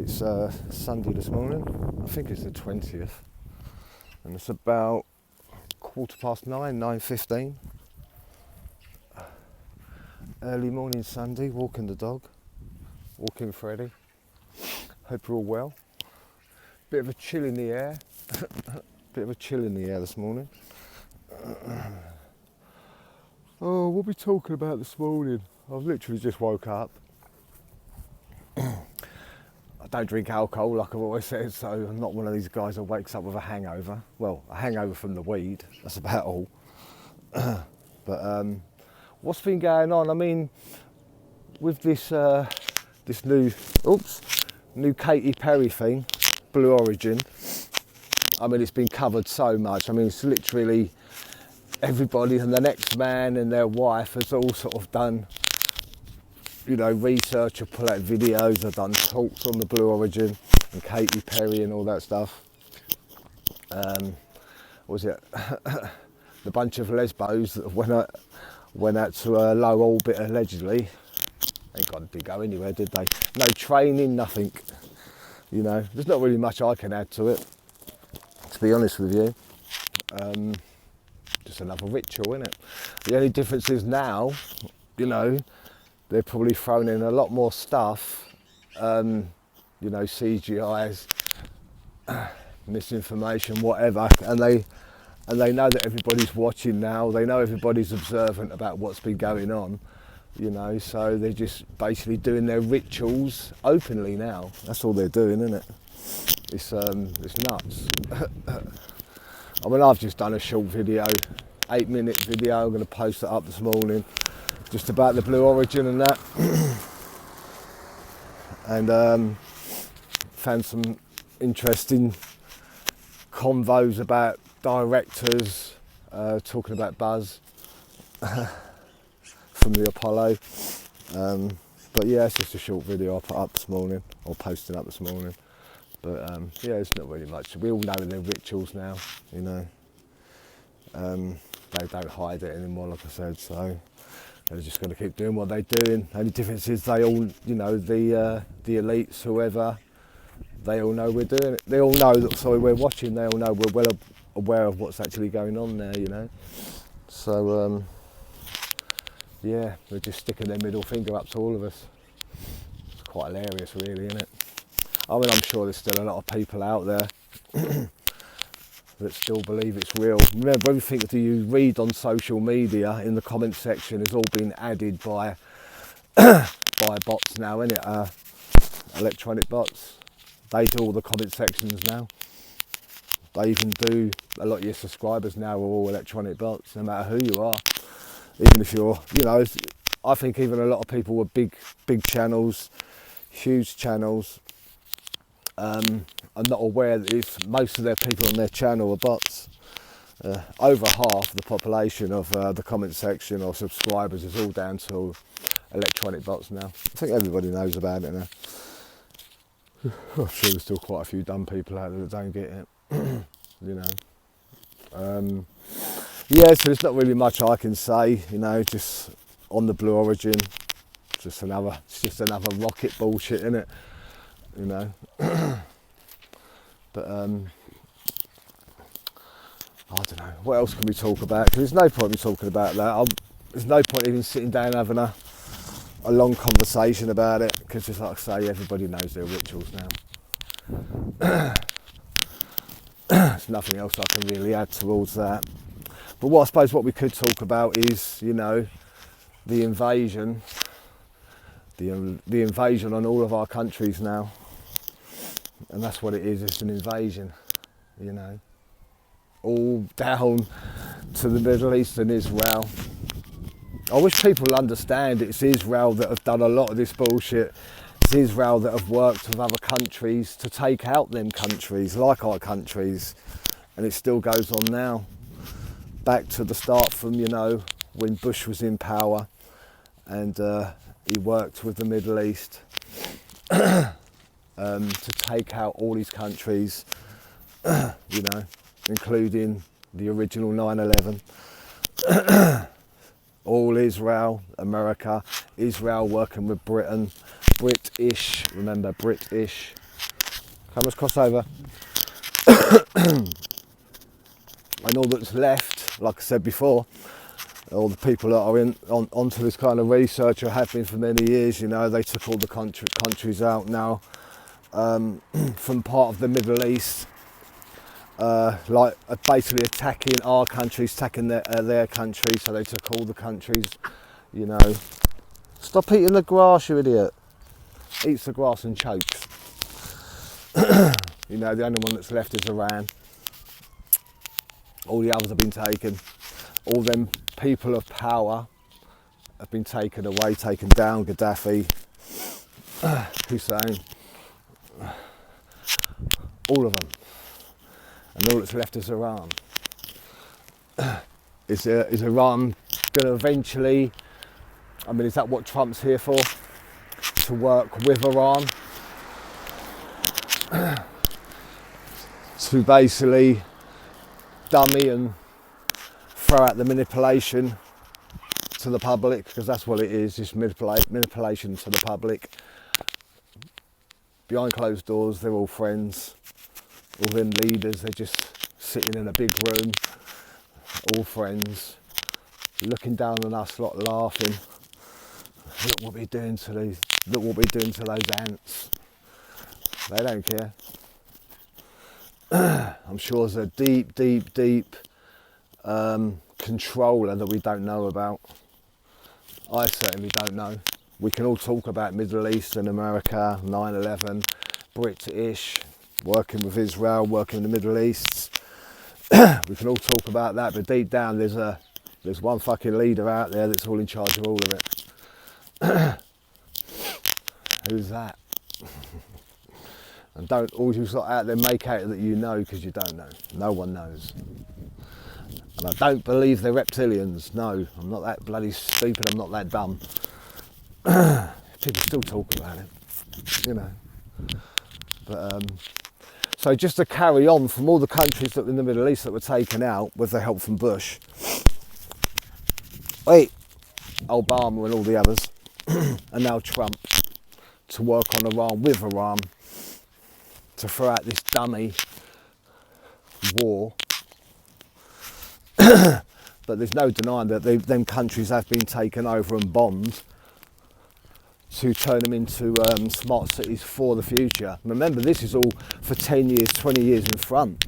It's Sunday this morning, I think it's the 20th, and it's about 9:15, 9:15. Early morning Sunday, walking the dog, walking Freddie. Hope you're all well. Bit of a chill in the air, bit of a chill in the air this morning. Oh, what are we talking about this morning? I've literally just woke up. I don't drink alcohol like I've always said, so I'm not one of these guys that wakes up with a hangover. Well, a hangover from the weed, that's about all. But what's been going on? I mean, with this new Katy Perry thing, Blue Origin, I mean, it's been covered so much. I mean, it's literally everybody and the next man and their wife has all sort of done, you know, research or pull out videos. I've done talks on the Blue Origin and Katy Perry and all that stuff. What was it? The bunch of lesbos that went out to a low orbit allegedly. Ain't got to go anywhere, did they? No training, nothing. You know, there's not really much I can add to it, to be honest with you. Just another ritual, isn't it? The only difference is now, you know, they've probably thrown in a lot more stuff, you know, CGIs, misinformation, whatever, and they know that everybody's watching now. They know everybody's observant about what's been going on, you know. So they're just basically doing their rituals openly now. That's all they're doing, isn't it? It's nuts. I mean, I've just done a short video, 8-minute video. I'm going to post it up this morning, just about the Blue Origin and that, and found some interesting convos about directors talking about Buzz from the Apollo. But yeah, it's just a short video I put up this morning, or posted up this morning. But yeah, it's not really much. We all know their rituals now, you know. They don't hide it anymore, like I said, so they're just going to keep doing what they're doing. Only difference is they all, you know, the elites, whoever, they all know we're doing it. They all know that, sorry, we're watching, they all know we're well aware of what's actually going on there, you know. So, yeah, they're just sticking their middle finger up to all of us. It's quite hilarious, really, isn't it? I mean, I'm sure there's still a lot of people out there that still believe it's real. Remember, everything that you read on social media in the comment section has all been added by by bots now, isn't it? Electronic bots. They do all the comment sections now. They even do, a lot of your subscribers now are all electronic bots, no matter who you are. Even if you're, you know, I think even a lot of people with big channels, huge channels, are not aware that most of their people on their channel are bots. Over half the population of the comment section or subscribers is all down to electronic bots now. I think everybody knows about it now. I'm sure there's still quite a few dumb people out there that don't get it, you know. Yeah, so there's not really much I can say, you know, just on the Blue Origin. It's just another rocket bullshit, isn't it? You know. But I don't know, what else can we talk about? Because there's no point in talking about that. There's no point even sitting down and having a long conversation about it, because just like I say, everybody knows their rituals now. There's nothing else I can really add towards that. But I suppose what we could talk about is, you know, the invasion, the invasion on all of our countries now. And that's what it is, it's an invasion, you know. All down to the Middle East and Israel. I wish people understand it's Israel that have done a lot of this bullshit. It's Israel that have worked with other countries to take out them countries, like our countries. And it still goes on now. Back to the start from, you know, when Bush was in power and he worked with the Middle East to take out all these countries, you know, including the original 9/11. All Israel, America, Israel working with Britain, British, remember British, Cameras cross over. And all that's left, like I said before, all the people that are onto this kind of research or have been for many years, you know, they took all the countries out now from part of the Middle East, basically attacking our countries, attacking their countries, so they took all the countries, you know. Stop eating the grass, you idiot. Eats the grass and chokes. You know, the only one that's left is Iran. All the others have been taken. All them people of power have been taken away, taken down. Gaddafi, Hussein, all of them. And all that's left is Iran. Is Iran going to eventually, I mean, is that what Trump's here for? To work with Iran? To basically dummy and throw out the manipulation to the public, because that's what it is, just manipulation to the public. Behind closed doors, they're all friends. All them leaders, they're just sitting in a big room, all friends, looking down on us lot, laughing. Look what we're doing to these, look what we're doing to those ants. They don't care. I'm sure there's a deep controller that we don't know about. I certainly don't know. We can all talk about Middle East and America, 9/11, British, working with Israel, working in the Middle East. We can all talk about that, but deep down there's one fucking leader out there that's all in charge of all of it. Who's that? And don't all you lot out there make out that you know, because you don't know. No one knows. And I don't believe they're reptilians. No, I'm not that bloody stupid. I'm not that dumb. People still talk about it, you know. But so just to carry on from all the countries that were in the Middle East that were taken out with the help from Bush, Obama and all the others, and now Trump, to work on Iran with Iran, to throw out this dummy war. But there's no denying that them countries have been taken over and bombed to turn them into smart cities for the future. Remember, this is all for 10 years, 20 years in front.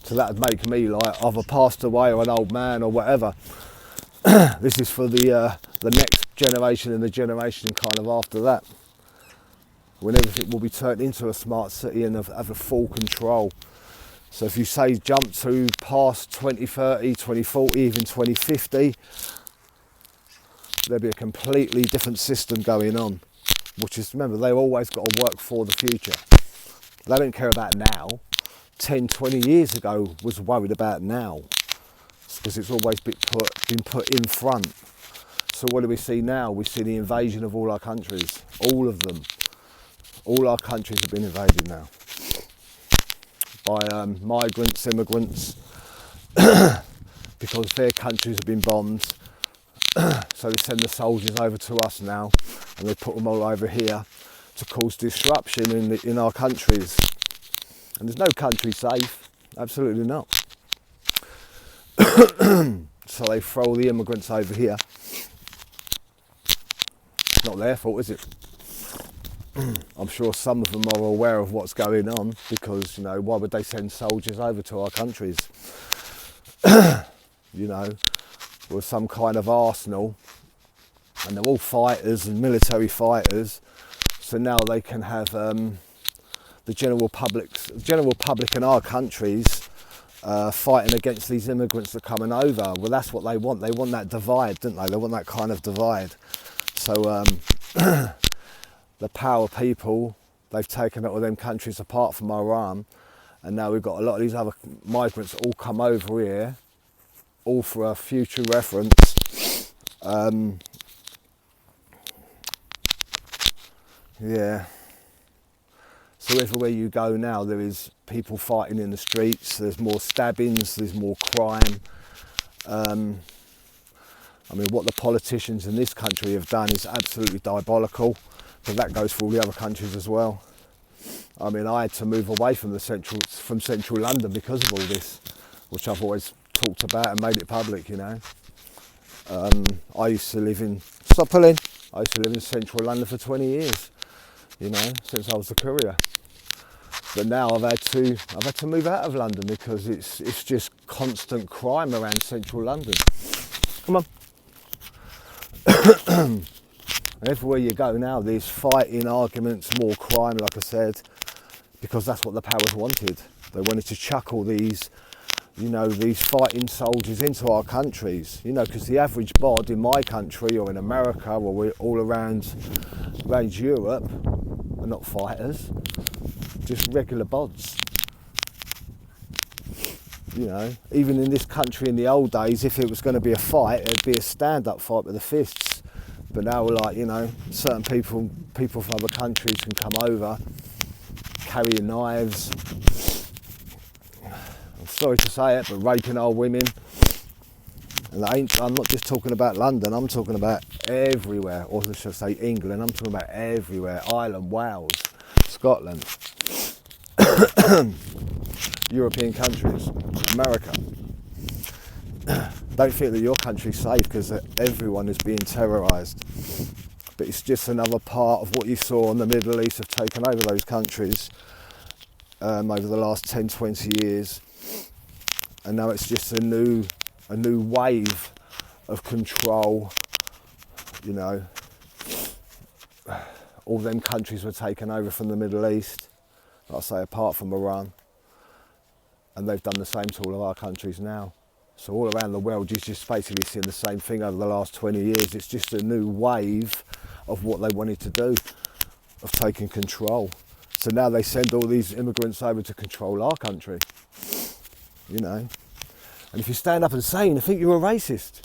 So that would make me like either passed away or an old man or whatever. This is for the next generation and the generation kind of after that, when everything will be turned into a smart city and have a full control. So if you say jump to past 2030, 2040, even 2050, there'll be a completely different system going on. Which is, remember, they've always got to work for the future. They don't care about now. 10, 20 years ago was worried about now, because it's always been put in front. So what do we see now? We see the invasion of all our countries, all of them. All our countries have been invaded now by migrants, immigrants, because their countries have been bombed. So they send the soldiers over to us now, and they put them all over here to cause disruption in our countries. And there's no country safe, absolutely not. So they throw all the immigrants over here. It's not their fault, is it? I'm sure some of them are aware of what's going on, because, you know, why would they send soldiers over to our countries? You know, with some kind of arsenal, and they're all fighters and military fighters, so now they can have the general public in our countries fighting against these immigrants that are coming over. Well, that's what they want. They want that divide, don't they? They want that kind of divide. So the power people, they've taken all them countries apart from Iran, and now we've got a lot of these other migrants all come over here, all for a future reference. Yeah. So everywhere you go now, there is people fighting in the streets. There's more stabbings. There's more crime. I mean, what the politicians in this country have done is absolutely diabolical, but that goes for all the other countries as well. I mean, I had to move away from central London because of all this, which I've always talked about and made it public, you know. I used to live in, stop pulling, I used to live in central London for 20 years, you know, since I was a courier. But now I've had to move out of London because it's just constant crime around central London. Come on. And everywhere you go now, there's fighting, arguments, more crime, like I said, because that's what the powers wanted. They wanted to chuck all these, you know, these fighting soldiers into our countries, you know, because the average bod in my country or in America or we're all around Europe are not fighters, just regular bods. You know, even in this country in the old days, if it was going to be a fight, it'd be a stand-up fight with the fists. But now we're like, you know, certain people from other countries can come over, carrying knives. I'm sorry to say it, but raping our women. And I'm not just talking about London, I'm talking about everywhere, or I should say England, I'm talking about everywhere, Ireland, Wales, Scotland, European countries, America. Don't think that your country's safe because everyone is being terrorised. But it's just another part of what you saw in the Middle East have taken over those countries over the last 10, 20 years. And now it's just a new wave of control, you know. All them countries were taken over from the Middle East, like I say, apart from Iran. And they've done the same to all of our countries now. So all around the world, you're just basically seeing the same thing over the last 20 years. It's just a new wave of what they wanted to do, of taking control. So now they send all these immigrants over to control our country, you know. And if you stand up and say it, I think you're a racist,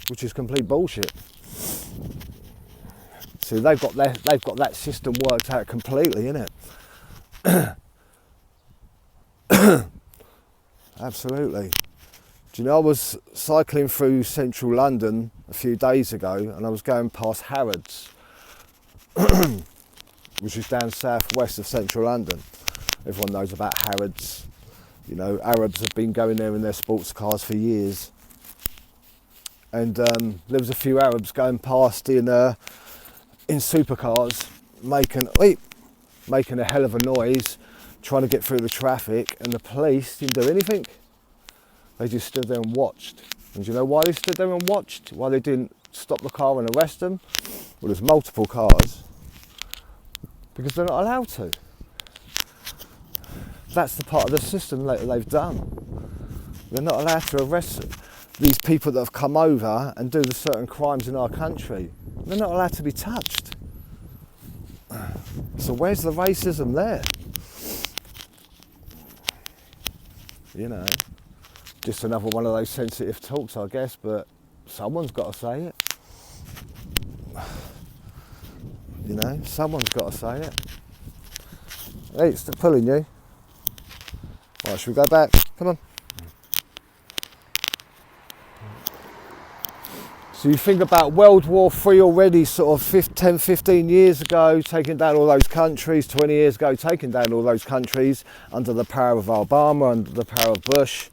which is complete bullshit. See, they've got that system worked out completely, innit? Absolutely. Do you know, I was cycling through central London a few days ago and I was going past Harrods, which is down southwest of central London. Everyone knows about Harrods. You know, Arabs have been going there in their sports cars for years. And there was a few Arabs going past in supercars, making a hell of a noise, trying to get through the traffic, and the police didn't do anything. They just stood there and watched. And do you know why they stood there and watched? Why they didn't stop the car and arrest them? Well, there's multiple cars. Because they're not allowed to. That's the part of the system that they've done. They're not allowed to arrest these people that have come over and do the certain crimes in our country. They're not allowed to be touched. So where's the racism there? You know, just another one of those sensitive talks, I guess, but someone's got to say it. You know, someone's got to say it. Hey, it's pulling you. Right, should we go back? Come on. So you think about World War III already, sort of 10, 15 years ago, taking down all those countries, 20 years ago, taking down all those countries under the power of Obama, under the power of Bush.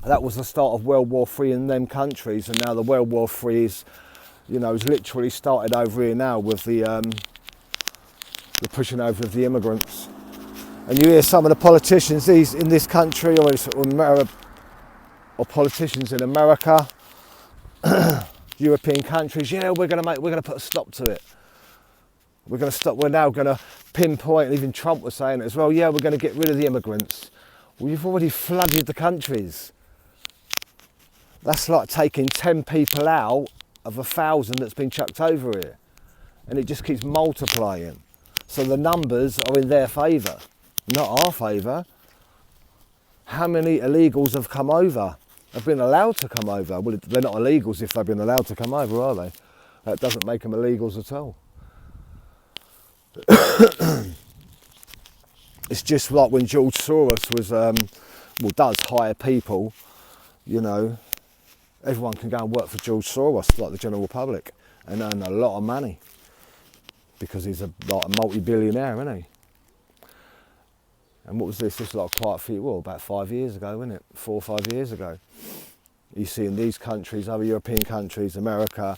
That was the start of World War III in them countries, and now the World War III is, you know, has literally started over here now with the pushing over of the immigrants. And you hear some of the politicians in this country or politicians in America, European countries, yeah, we're going to put a stop to it. We're now going to pinpoint, even Trump was saying it as well, yeah, we're going to get rid of the immigrants. Well, you've already flooded the countries. That's like taking 10 people out of 1,000 that's been chucked over here. And it just keeps multiplying. So the numbers are in their favour, not our favour. How many illegals have come over? Have been allowed to come over? Well, they're not illegals if they've been allowed to come over, are they? That doesn't make them illegals at all. It's just like when George Soros does hire people, you know, everyone can go and work for George Soros, like the general public, and earn a lot of money. because he's like a multi-billionaire, isn't he? And what was this? This was like quite a few, well, about 5 years ago, wasn't it? 4 or 5 years ago. You see in these countries, other European countries, America,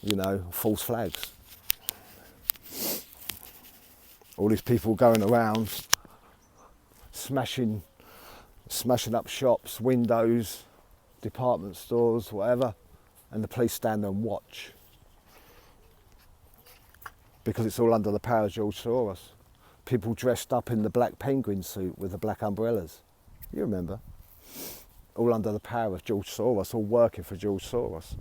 you know, false flags. All these people going around smashing up shops, windows, department stores, whatever, and the police stand there and watch. Because it's all under the power of George Soros. People dressed up in the black penguin suit with the black umbrellas. You remember? All under the power of George Soros, all working for George Soros.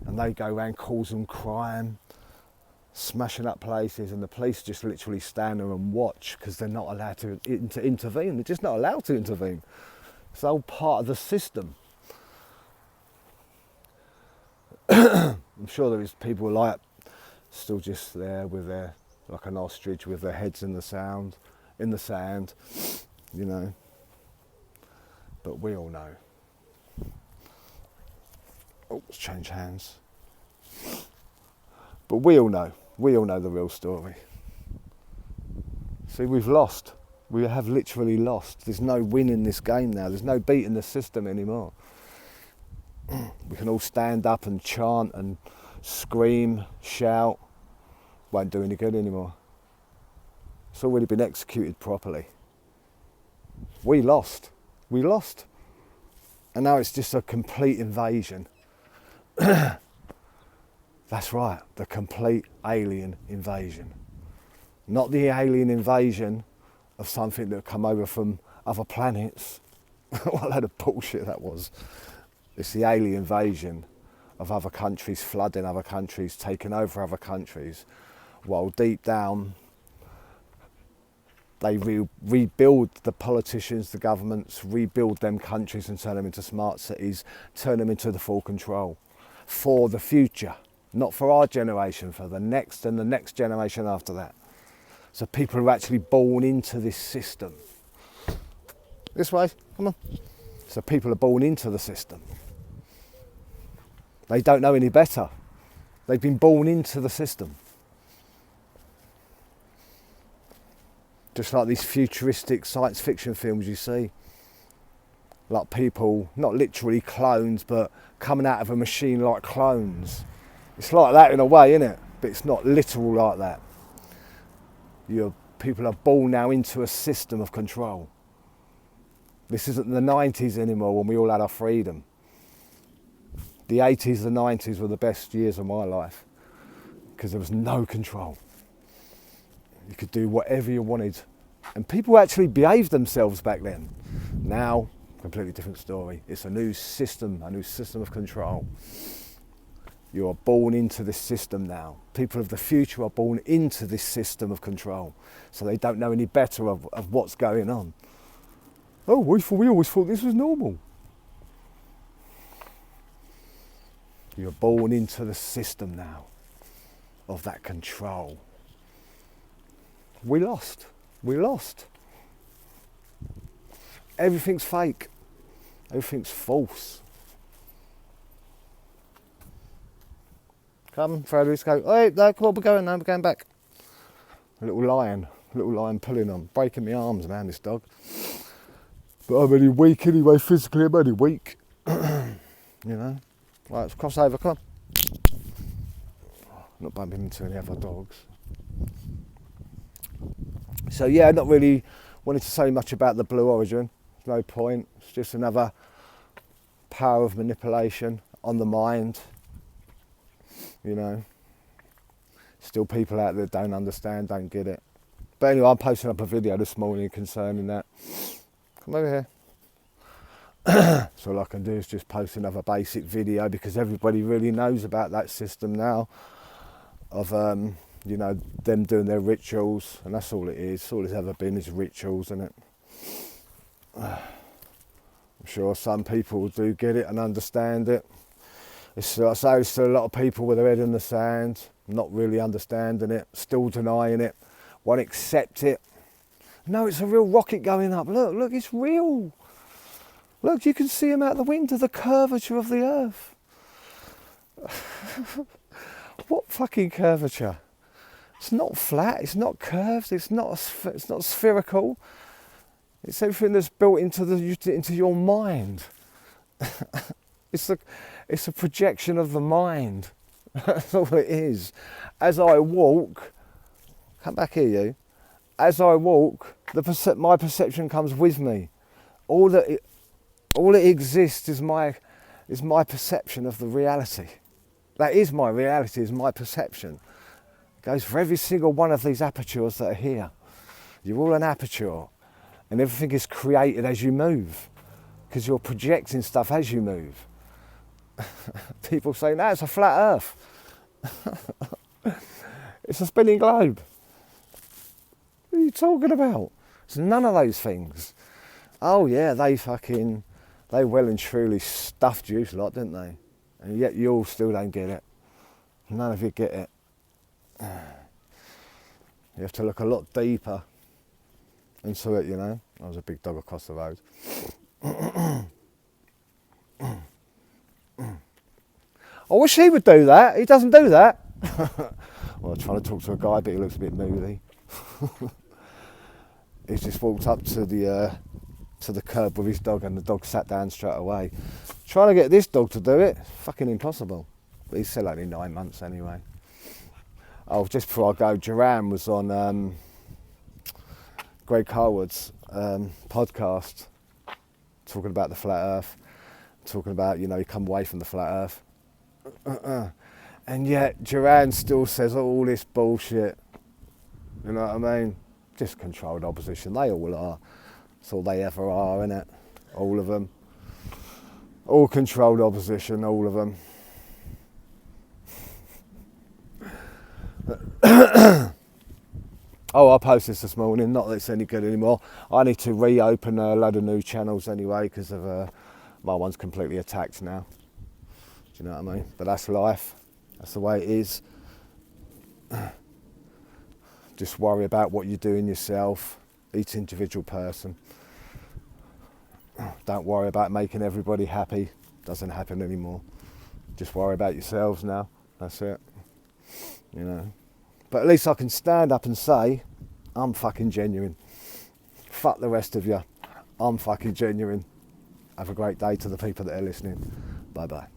And they go around causing crime, smashing up places, and the police just literally stand there and watch because they're not allowed to intervene. They're just not allowed to intervene. It's all part of the system. I'm sure there is people like still just there with their, like an ostrich with their heads in the sand, you know. But we all know. Oh, let's change hands. But we all know the real story. See, we've lost. We have literally lost. There's no win in this game now. There's no beating the system anymore. We can all stand up and chant and scream, shout. Won't do any good anymore. It's already been executed properly. We lost. And now it's just a complete invasion. That's right, the complete alien invasion. Not the alien invasion of something that come over from other planets. What a load of bullshit that was. It's the alien invasion of other countries, flooding other countries, taking over other countries, while deep down they rebuild the politicians, the governments, rebuild them countries and turn them into smart cities, turn them into the full control for the future, not for our generation, for the next and the next generation after that. So people are actually born into this system. This way, come on. So people are born into the system. They don't know any better. They've been born into the system. Just like these futuristic science fiction films you see. Like people, not literally clones, but coming out of a machine like clones. It's like that in a way, isn't it? But it's not literal like that. People are born now into a system of control. This isn't the 90s anymore when we all had our freedom. The 80s and 90s were the best years of my life because there was no control. You could do whatever you wanted. And people actually behaved themselves back then. Now, completely different story. It's a new system of control. You are born into this system now. People of the future are born into this system of control. So they don't know any better of what's going on. Oh, we always thought this was normal. You're born into the system now of that control. We lost. Everything's fake. Everything's false. Come, Frederick, go. Hey, no, come on, we're going now, we're going back. A little lion pulling on, breaking my arms, man, this dog. But I'm only weak anyway, physically I'm only weak. You know. Right, let's cross over, come on. Not bumping into any other dogs. So yeah, not really wanted to say much about the Blue Origin. No point. It's just another power of manipulation on the mind. You know. Still people out there don't understand, don't get it. But anyway, I'm posting up a video this morning concerning that. Come over here. So all I can do is just post another basic video because everybody really knows about that system now of you know, them doing their rituals, and that's all it is. All it's ever been is rituals, isn't it? I'm sure some people do get it and understand it. It's like I say, there's still a lot of people with their head in the sand, not really understanding it, still denying it, won't accept it. No, it's a real rocket going up. Look, it's real. Look, you can see them out the window, the curvature of the earth. What fucking curvature? It's not flat, it's not curved, it's not spherical. It's everything that's built into your mind. It's a projection of the mind. That's all it is. As I walk, come back here, you. As I walk, my perception comes with me. All that exists is my perception of the reality. That is my reality, is my perception. It goes for every single one of these apertures that are here. You're all an aperture, and everything is created as you move, because you're projecting stuff as you move. People say, no, it's a flat earth. It's a spinning globe. What are you talking about? It's none of those things. Oh yeah, they well and truly stuffed you a lot, didn't they? And yet you all still don't get it. None of you get it. You have to look a lot deeper into it, you know. That was a big dog across the road. I wish he would do that. He doesn't do that. Well, I'm trying to talk to a guy, but he looks a bit moody. He's just walked up to the curb with his dog, and the dog sat down straight away. Trying to get this dog to do it, fucking impossible. But he's still only 9 months anyway. Oh, just before I go, Duran was on Greg Carwood's podcast, talking about the flat earth, talking about, you come away from the flat earth. And yet Duran still says all this bullshit. You know what I mean? Just controlled opposition. They all are. That's all they ever are, innit? All of them. All controlled opposition, all of them. Oh, I posted this morning, not that it's any good anymore. I need to reopen a load of new channels anyway, because of my one's completely attacked now. Do you know what I mean? But that's life. That's the way it is. Just worry about what you're doing yourself, each individual person. Don't worry about making everybody happy. Doesn't happen anymore. Just worry about yourselves now. That's it. You know. But at least I can stand up and say, I'm fucking genuine. Fuck the rest of you. I'm fucking genuine. Have a great day to the people that are listening. Bye bye.